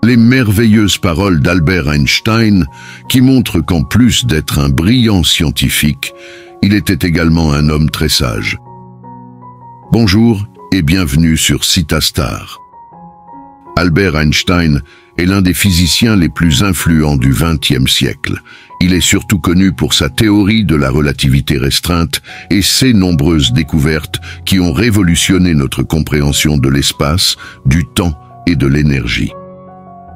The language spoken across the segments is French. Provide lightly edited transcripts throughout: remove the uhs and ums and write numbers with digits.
Les merveilleuses paroles d'Albert Einstein qui montrent qu'en plus d'être un brillant scientifique, il était également un homme très sage. Bonjour et bienvenue sur Citastar. Albert Einstein est l'un des physiciens les plus influents du XXe siècle. Il est surtout connu pour sa théorie de la relativité restreinte et ses nombreuses découvertes qui ont révolutionné notre compréhension de l'espace, du temps et de l'énergie.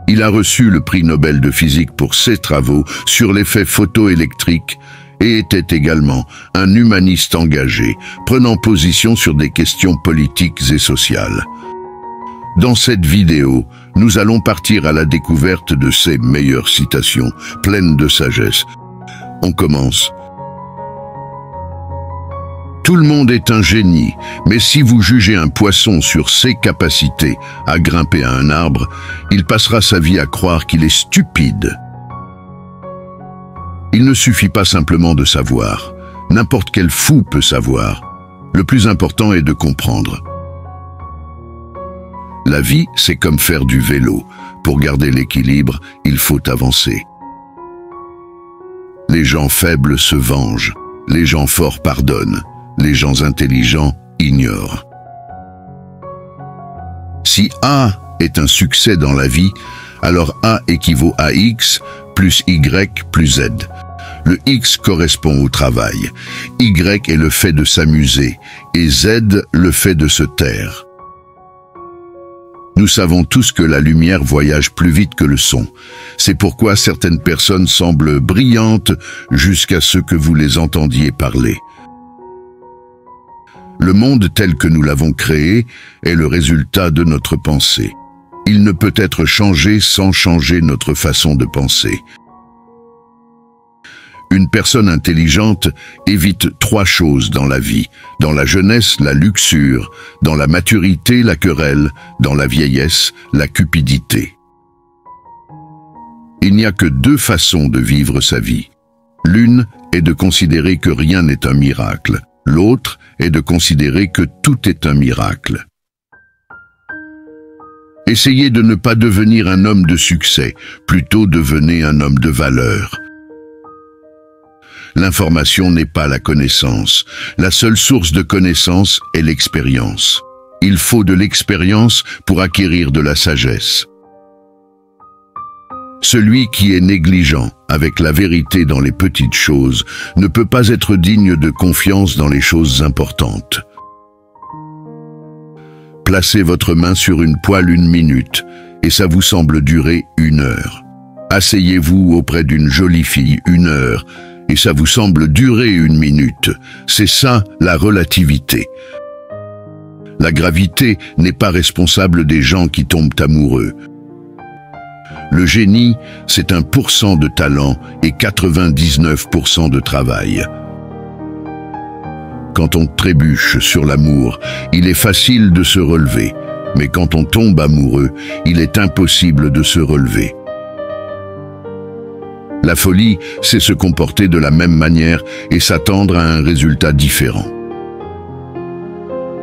Il a reçu le prix Nobel de physique pour ses travaux sur l'effet photoélectrique et était également un humaniste engagé, prenant position sur des questions politiques et sociales. Dans cette vidéo, nous allons partir à la découverte de ses meilleures citations, pleines de sagesse. On commence. Tout le monde est un génie, mais si vous jugez un poisson sur ses capacités à grimper à un arbre, il passera sa vie à croire qu'il est stupide. Il ne suffit pas simplement de savoir. N'importe quel fou peut savoir. Le plus important est de comprendre. La vie, c'est comme faire du vélo. Pour garder l'équilibre, il faut avancer. Les gens faibles se vengent. Les gens forts pardonnent. Les gens intelligents ignorent. Si A est un succès dans la vie, alors A équivaut à X plus Y plus Z. Le X correspond au travail, Y est le fait de s'amuser et Z le fait de se taire. Nous savons tous que la lumière voyage plus vite que le son. C'est pourquoi certaines personnes semblent brillantes jusqu'à ce que vous les entendiez parler. Le monde tel que nous l'avons créé est le résultat de notre pensée. Il ne peut être changé sans changer notre façon de penser. Une personne intelligente évite 3 choses dans la vie. Dans la jeunesse, la luxure. Dans la maturité, la querelle. Dans la vieillesse, la cupidité. Il n'y a que 2 façons de vivre sa vie. L'une est de considérer que rien n'est un miracle. L'autre est de considérer que tout est un miracle. Essayez de ne pas devenir un homme de succès, plutôt devenez un homme de valeur. L'information n'est pas la connaissance. La seule source de connaissance est l'expérience. Il faut de l'expérience pour acquérir de la sagesse. Celui qui est négligent avec la vérité dans les petites choses ne peut pas être digne de confiance dans les choses importantes. Placez votre main sur une poêle 1 minute et ça vous semble durer 1 heure. Asseyez-vous auprès d'une jolie fille 1 heure et ça vous semble durer 1 minute. C'est ça la relativité. La gravité n'est pas responsable des gens qui tombent amoureux. Le génie, c'est 1% de talent et 99% de travail. Quand on trébuche sur l'amour, il est facile de se relever. Mais quand on tombe amoureux, il est impossible de se relever. La folie, c'est se comporter de la même manière et s'attendre à un résultat différent.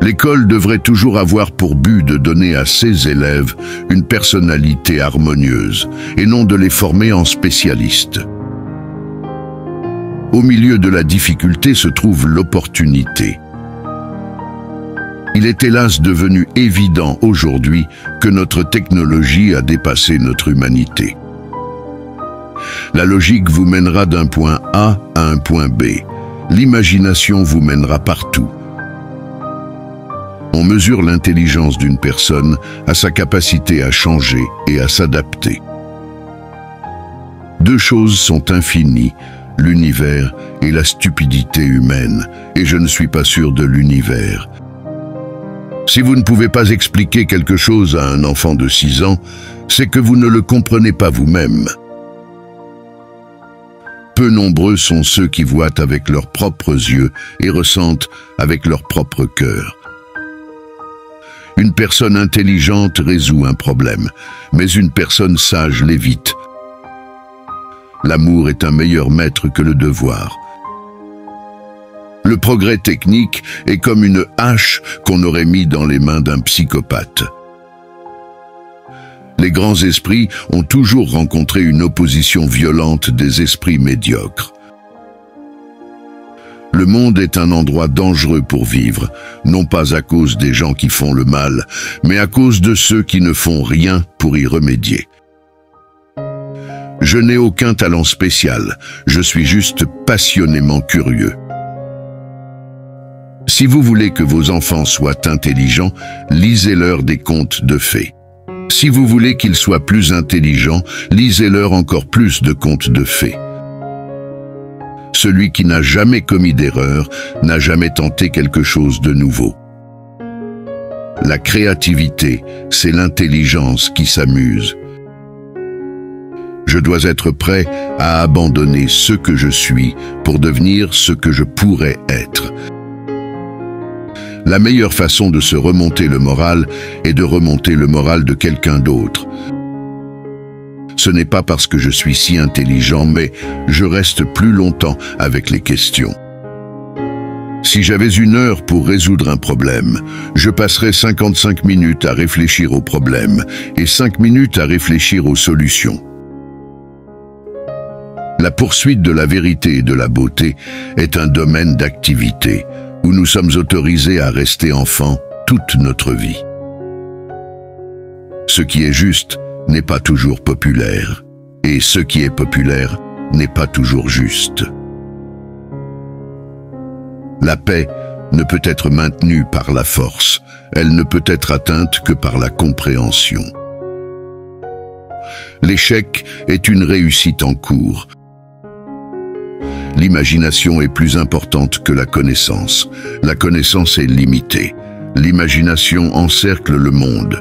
L'école devrait toujours avoir pour but de donner à ses élèves une personnalité harmonieuse et non de les former en spécialistes. Au milieu de la difficulté se trouve l'opportunité. Il est hélas devenu évident aujourd'hui que notre technologie a dépassé notre humanité. La logique vous mènera d'un point A à un point B. L'imagination vous mènera partout. On mesure l'intelligence d'une personne à sa capacité à changer et à s'adapter. 2 choses sont infinies, l'univers et la stupidité humaine, et je ne suis pas sûr de l'univers. Si vous ne pouvez pas expliquer quelque chose à un enfant de 6 ans, c'est que vous ne le comprenez pas vous-même. Peu nombreux sont ceux qui voient avec leurs propres yeux et ressentent avec leur propre cœur. Une personne intelligente résout un problème, mais une personne sage l'évite. L'amour est un meilleur maître que le devoir. Le progrès technique est comme une hache qu'on aurait mis dans les mains d'un psychopathe. Les grands esprits ont toujours rencontré une opposition violente des esprits médiocres. Le monde est un endroit dangereux pour vivre, non pas à cause des gens qui font le mal, mais à cause de ceux qui ne font rien pour y remédier. Je n'ai aucun talent spécial, je suis juste passionnément curieux. Si vous voulez que vos enfants soient intelligents, lisez-leur des contes de fées. Si vous voulez qu'ils soient plus intelligents, lisez-leur encore plus de contes de fées. Celui qui n'a jamais commis d'erreur n'a jamais tenté quelque chose de nouveau. La créativité, c'est l'intelligence qui s'amuse. Je dois être prêt à abandonner ce que je suis pour devenir ce que je pourrais être. La meilleure façon de se remonter le moral est de remonter le moral de quelqu'un d'autre. Ce n'est pas parce que je suis si intelligent, mais je reste plus longtemps avec les questions. Si j'avais 1 heure pour résoudre un problème, je passerais 55 minutes à réfléchir au problème et 5 minutes à réfléchir aux solutions. La poursuite de la vérité et de la beauté est un domaine d'activité où nous sommes autorisés à rester enfants toute notre vie. Ce qui est juste n'est pas toujours populaire, et ce qui est populaire n'est pas toujours juste. La paix ne peut être maintenue par la force, elle ne peut être atteinte que par la compréhension. L'échec est une réussite en cours. L'imagination est plus importante que la connaissance. La connaissance est limitée. L'imagination encercle le monde.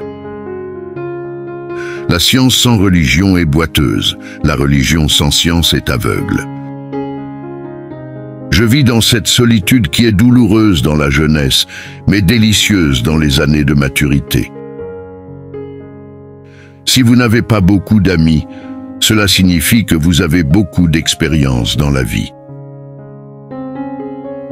La science sans religion est boiteuse. La religion sans science est aveugle. Je vis dans cette solitude qui est douloureuse dans la jeunesse, mais délicieuse dans les années de maturité. Si vous n'avez pas beaucoup d'amis, cela signifie que vous avez beaucoup d'expérience dans la vie.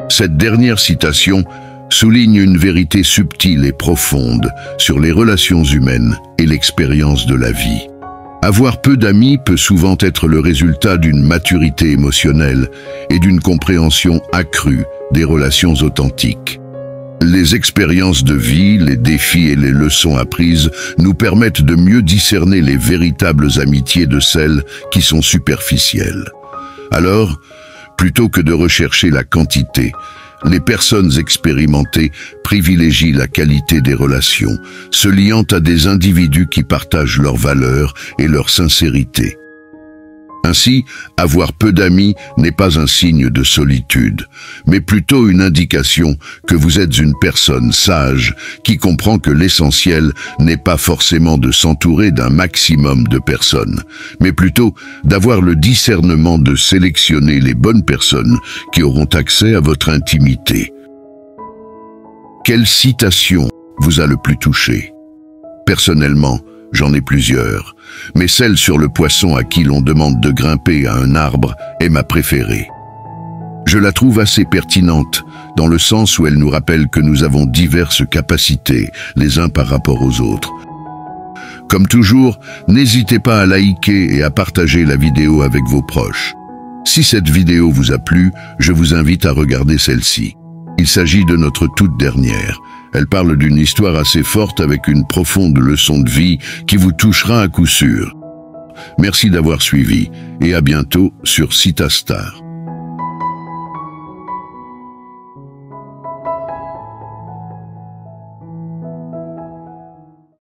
Cette dernière citation souligne une vérité subtile et profonde sur les relations humaines et l'expérience de la vie. Avoir peu d'amis peut souvent être le résultat d'une maturité émotionnelle et d'une compréhension accrue des relations authentiques. Les expériences de vie, les défis et les leçons apprises nous permettent de mieux discerner les véritables amitiés de celles qui sont superficielles. Alors, plutôt que de rechercher la quantité, les personnes expérimentées privilégient la qualité des relations, se liant à des individus qui partagent leurs valeurs et leur sincérité. Ainsi, avoir peu d'amis n'est pas un signe de solitude, mais plutôt une indication que vous êtes une personne sage qui comprend que l'essentiel n'est pas forcément de s'entourer d'un maximum de personnes, mais plutôt d'avoir le discernement de sélectionner les bonnes personnes qui auront accès à votre intimité. Quelle citation vous a le plus touché? Personnellement, j'en ai plusieurs, mais celle sur le poisson à qui l'on demande de grimper à un arbre est ma préférée. Je la trouve assez pertinente, dans le sens où elle nous rappelle que nous avons diverses capacités, les uns par rapport aux autres. Comme toujours, n'hésitez pas à liker et à partager la vidéo avec vos proches. Si cette vidéo vous a plu, je vous invite à regarder celle-ci. Il s'agit de notre toute dernière. Elle parle d'une histoire assez forte avec une profonde leçon de vie qui vous touchera à coup sûr. Merci d'avoir suivi et à bientôt sur Citastar.